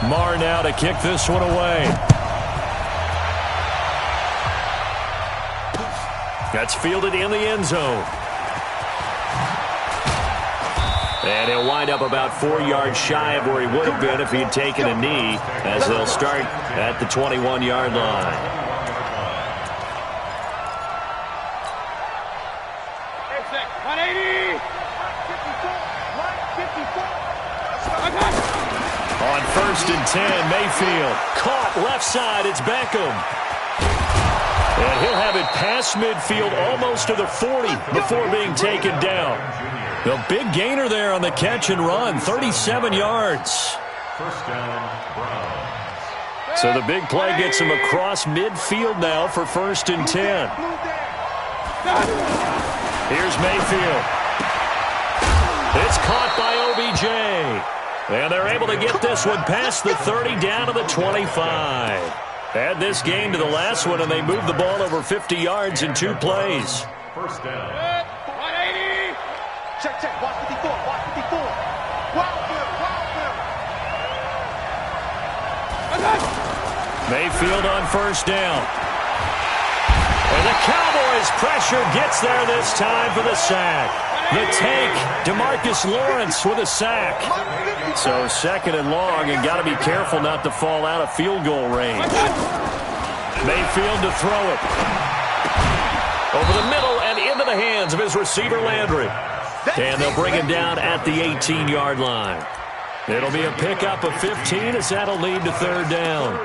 Marr now to kick this one away. That's fielded in the end zone. And he'll wind up about 4 yards shy of where he would have been if he had taken a knee, as they'll start at the 21-yard line. On 1st and 10, Mayfield caught left side. It's Beckham. And he'll have it past midfield almost to the 40 before being taken down. The big gainer there on the catch and run, 37 yards. First down, Browns. So the big play gets him across midfield now for 1st and 10. Here's Mayfield. It's caught by OBJ. And they're able to get this one past the 30 down to the 25. Add this game to the last one, and they move the ball over 50 yards in 2 plays. First down. 180. Check, check. Watch 54. Watch 54. Wild field. Mayfield on 1st down. And the Cowboys' pressure gets there this time for the sack. The take, DeMarcus Lawrence with a sack. So 2nd and long, and got to be careful not to fall out of field goal range. Mayfield to throw it. Over the middle and into the hands of his receiver Landry. And they'll bring him down at the 18-yard line. It'll be a pickup of 15 as that'll lead to 3rd down.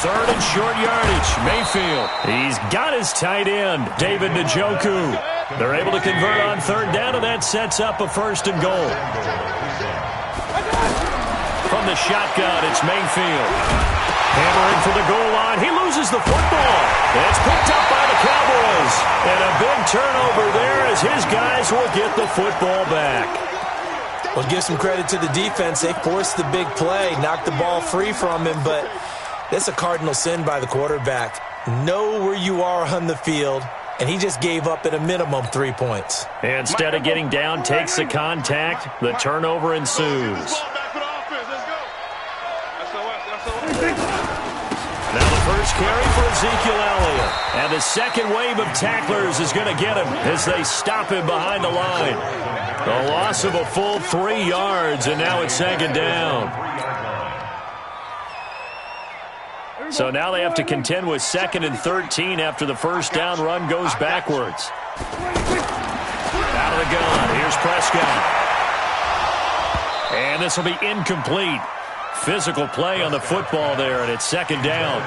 Third and short yardage. Mayfield. He's got his tight end, David Njoku. They're able to convert on 3rd down, and that sets up a 1st and goal. From the shotgun, it's Mayfield. Hammering for the goal line. He loses the football. It's picked up by the Cowboys. And a big turnover there as his guys will get the football back. Well, give some credit to the defense. They forced the big play, knocked the ball free from him, but that's a cardinal sin by the quarterback. Know where you are on the field, and he just gave up at a minimum 3 points. Instead of getting down, takes the contact. The turnover ensues. Now the first carry for Ezekiel Elliott. And the second wave of tacklers is going to get him as they stop him behind the line. A loss of a full 3 yards, and now it's 2nd down. So now they have to contend with 2nd and 13 after the 1st down run goes backwards. Out of the gun, here's Prescott. And this will be incomplete. Physical play on the football there, and it's 2nd down.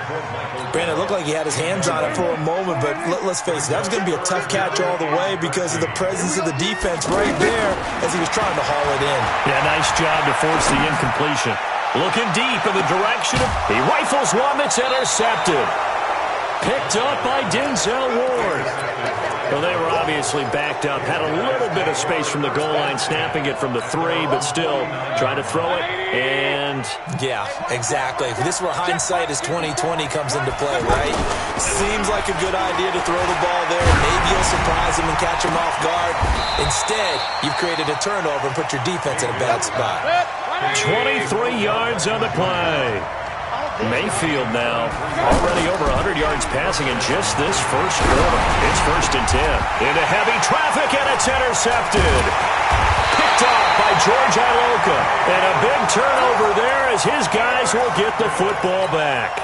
Brandon, it looked like he had his hands on it for a moment, but let's face it, that was going to be a tough catch all the way because of the presence of the defense right there as he was trying to haul it in. Yeah, nice job to force the incompletion. Looking deep in the direction of, he rifles one that's intercepted. Picked up by Denzel Ward. Well, they were obviously backed up. Had a little bit of space from the goal line, snapping it from the 3, but still trying to throw it. And yeah, exactly. This is where hindsight is 20/20 comes into play, right? Seems like a good idea to throw the ball there. Maybe you'll surprise him and catch him off guard. Instead, you've created a turnover and put your defense in a bad spot. 23 yards on the play. Mayfield now already over 100 yards passing in just this first quarter. It's 1st and 10. Into heavy traffic, and it's intercepted. Picked off by George Iloka. And a big turnover there as his guys will get the football back.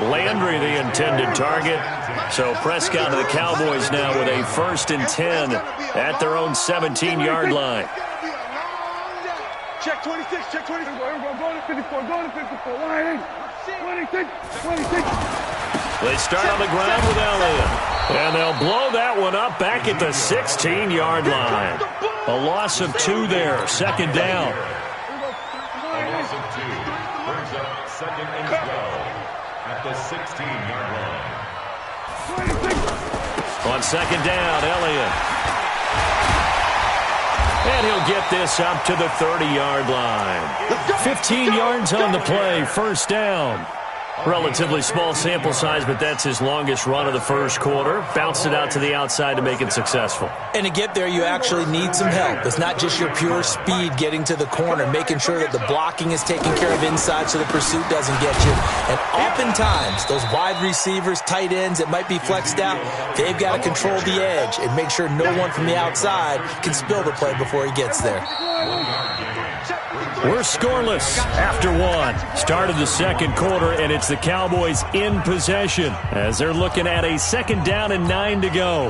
Landry the intended target. So Prescott to the Cowboys now with a 1st and 10 at their own 17-yard line. Check 26, check 26. Go to 54, go to 54. 180. 26. They start on the ground with Elliott. And they'll blow that one up back at the 16-yard line. A loss of 2 there, 2nd down. A loss of 2 brings up 2nd and goal at the 16-yard line. On 2nd down, Elliott. And he'll get this up to the 30-yard line. 15 yards on the play, first down. Relatively small sample size, but that's his longest run of the first quarter. Bounced it out to the outside to make it successful. And to get there, you actually need some help. It's not just your pure speed getting to the corner, making sure that the blocking is taken care of inside so the pursuit doesn't get you. And oftentimes, those wide receivers, tight ends that might be flexed out, they've got to control the edge and make sure no one from the outside can spill the play before he gets there. We're scoreless after one. Start of the second quarter, and it's the Cowboys in possession as they're looking at a second down and 9 to go.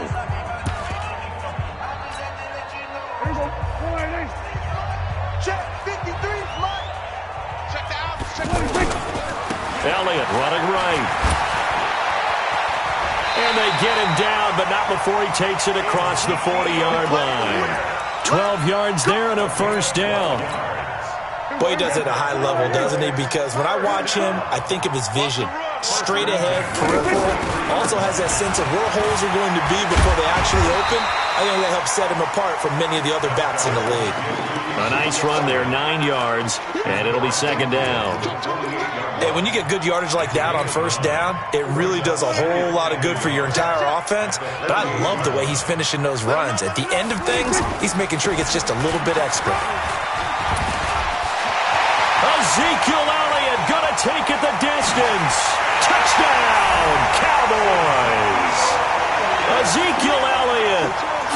Elliott running right. And they get him down, but not before he takes it across the 40-yard line. 12 yards there and a first down. Boy, he does it at a high level, doesn't he? Because when I watch him, I think of his vision. Straight ahead, peripheral. Also has that sense of where holes are going to be before they actually open. I think that helps set him apart from many of the other backs in the league. A nice run there, 9 yards, and it'll be second down. Hey, when you get good yardage like that on first down, it really does a whole lot of good for your entire offense. But I love the way he's finishing those runs. At the end of things, he's making sure he gets just a little bit extra. Ezekiel Elliott gonna take it the distance. Touchdown, Cowboys. Ezekiel Elliott,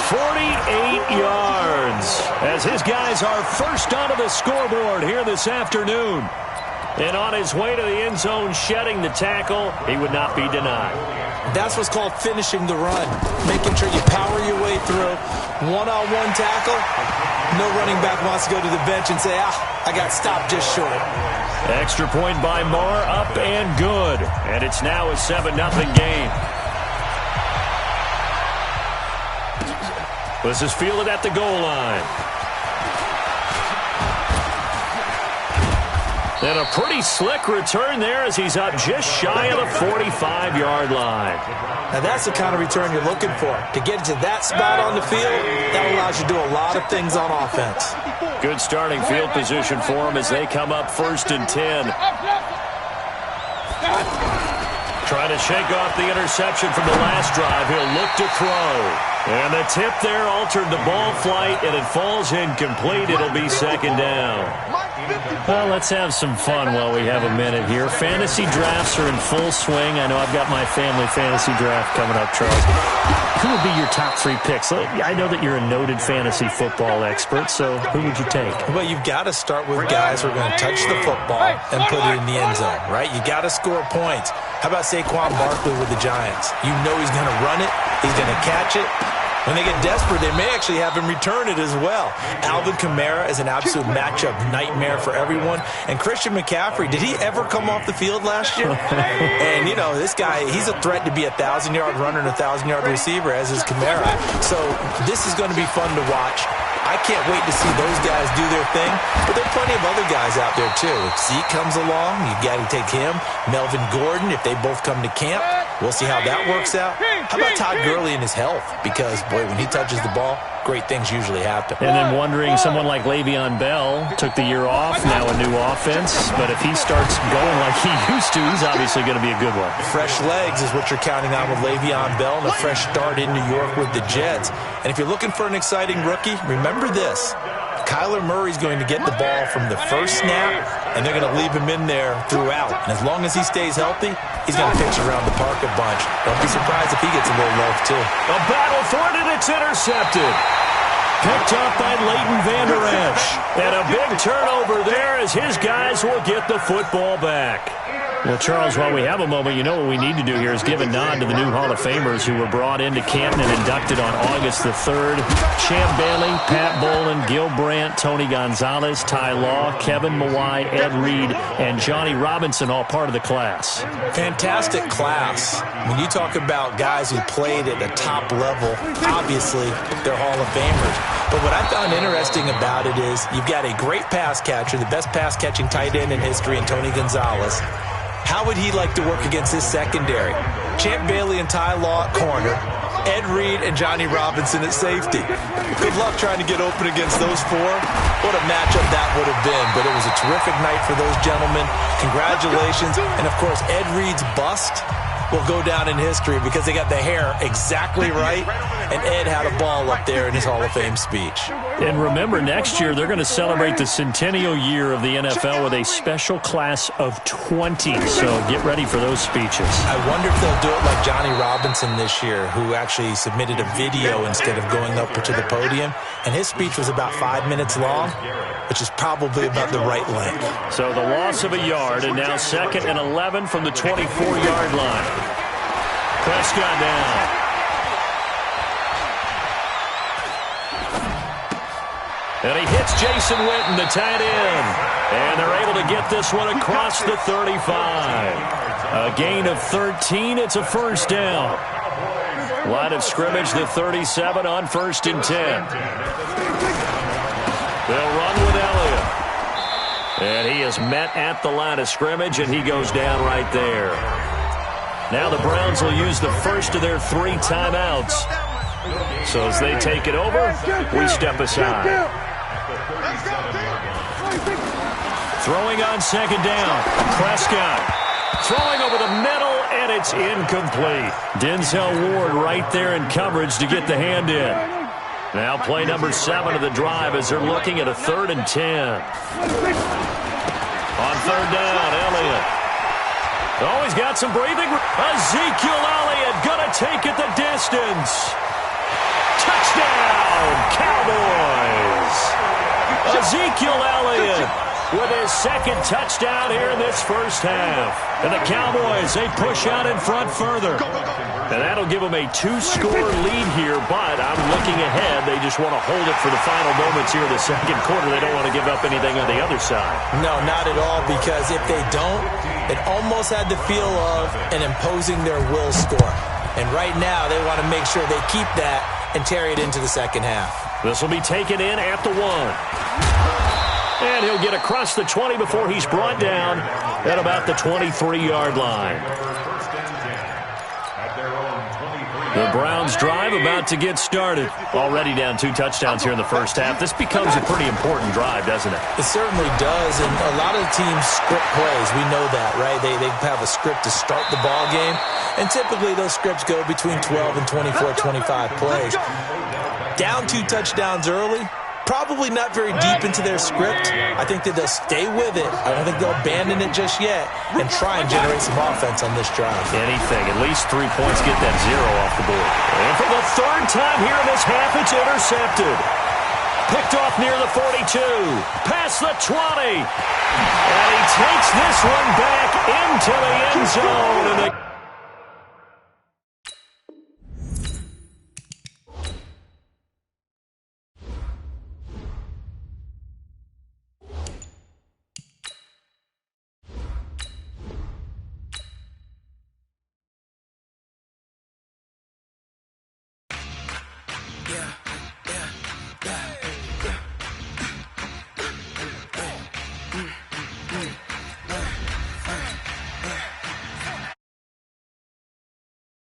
48 yards, as his guys are first onto the scoreboard here this afternoon. And on his way to the end zone, shedding the tackle, he would not be denied. That's what's called finishing the run, making sure you power your way through. One-on-one tackle, no running back wants to go to the bench and say, I got stopped just short. Extra point by Marr, up and good. And it's now a 7-0 game. This is fielded at the goal line. And a pretty slick return there as he's up just shy of the 45-yard line. Now that's the kind of return you're looking for. To get to that spot on the field, that allows you to do a lot of things on offense. Good starting field position for him as they come up 1st and 10. Trying to shake off the interception from the last drive. He'll look to throw. And the tip there altered the ball flight, and it falls incomplete. It'll be second down. Well, let's have some fun while we have a minute here. Fantasy drafts are in full swing. I know I've got my family fantasy draft coming up, Charles. Who would be your top 3 picks? I know that you're a noted fantasy football expert, so who would you take? Well, you've got to start with guys who are going to touch the football and put it in the end zone, right? You got to score points. How about Saquon Barkley with the Giants? You know he's going to run it. He's going to catch it. When they get desperate, they may actually have him return it as well. Alvin Kamara is an absolute matchup nightmare for everyone. And Christian McCaffrey, did he ever come off the field last year? And, you know, this guy, he's a threat to be a 1,000-yard runner and a 1,000-yard receiver, as is Kamara. So this is going to be fun to watch. I can't wait to see those guys do their thing, but there are plenty of other guys out there, too. If Zeke comes along, you got to take him. Melvin Gordon, if they both come to camp, we'll see how that works out. How about Todd Gurley and his health? Because, boy, when he touches the ball, great things usually happen. And then wondering, someone like Le'Veon Bell took the year off, now a new offense. But if he starts going like he used to, he's obviously going to be a good one. Fresh legs is what you're counting on with Le'Veon Bell and a fresh start in New York with the Jets. And if you're looking for an exciting rookie, remember this. Kyler Murray's going to get the ball from the first snap, and they're going to leave him in there throughout. And as long as he stays healthy, he's going to pitch around the park a bunch. Don't be surprised if he gets a little love, too. A battle for it, and it's intercepted. Picked up by Leighton Vander Esch. And a big turnover there as his guys will get the football back. Well, Charles, while we have a moment, you know what we need to do here is give a nod to the new Hall of Famers who were brought into Canton and inducted on August the 3rd. Champ Bailey, Pat Bolin, Gil Brandt, Tony Gonzalez, Ty Law, Kevin Mawai, Ed Reed, and Johnny Robinson, all part of the class. Fantastic class. When you talk about guys who played at the top level, obviously they're Hall of Famers. But what I found interesting about it is you've got a great pass catcher, the best pass-catching tight end in history, in Tony Gonzalez. How would he like to work against his secondary? Champ Bailey and Ty Law at corner. Ed Reed and Johnny Robinson at safety. Good luck trying to get open against those four. What a matchup that would have been. But it was a terrific night for those gentlemen. Congratulations. And, of course, Ed Reed's bust will go down in history because they got the hair exactly right, and Ed had a ball up there in his Hall of Fame speech. And remember, next year they're going to celebrate the centennial year of the NFL with a special class of 20, so get ready for those speeches. I wonder if they'll do it like Johnny Robinson this year, who actually submitted a video instead of going up to the podium, and his speech was about 5 minutes long, which is probably about the right length. So the loss of a yard, and now 2nd and 11 from the 24-yard line. Prescott down. And he hits Jason Witten, the tight end. And they're able to get this one across the 35. A gain of 13. It's a first down. Line of scrimmage, the 37 on 1st and 10. They'll run with Elliott. And he is met at the line of scrimmage, and he goes down right there. Now the Browns will use the first of their 3 timeouts. So as they take it over, we step aside. Throwing on 2nd down. Prescott throwing over the middle, and it's incomplete. Denzel Ward right there in coverage to get the hand in. Now play number 7 of the drive as they're looking at a 3rd and 10. On 3rd down, Elliott. Oh, he's got some breathing. Ezekiel Elliott gonna take it the distance. Touchdown, Cowboys. Ezekiel Elliott with his 2nd touchdown here in this first half. And the Cowboys, they push out in front further. And that'll give them a 2-score lead here, but I'm looking ahead. They just want to hold it for the final moments here in the 2nd quarter. They don't want to give up anything on the other side. No, not at all, because if they don't, it almost had the feel of an imposing their will score. And right now, they want to make sure they keep that and carry it into the 2nd half. This will be taken in at the 1. And he'll get across the 20 before he's brought down at about the 23-yard line. The Browns drive about to get started. Already down 2 touchdowns here in the first half. This becomes a pretty important drive, doesn't it? It certainly does, and a lot of the teams script plays. We know that, right? They have a script to start the ball game, and typically those scripts go between 12 and 24, 25 plays. Down 2 touchdowns early, probably not very deep into their script. I think that they'll stay with it. I don't think they'll abandon it just yet and try and generate some offense on this drive. Anything. At least 3 points, get that 0 off the board. And for the 3rd time here in this half, it's intercepted. Picked off near the 42. Past the 20. And he takes this one back into the end zone. And they Yeah.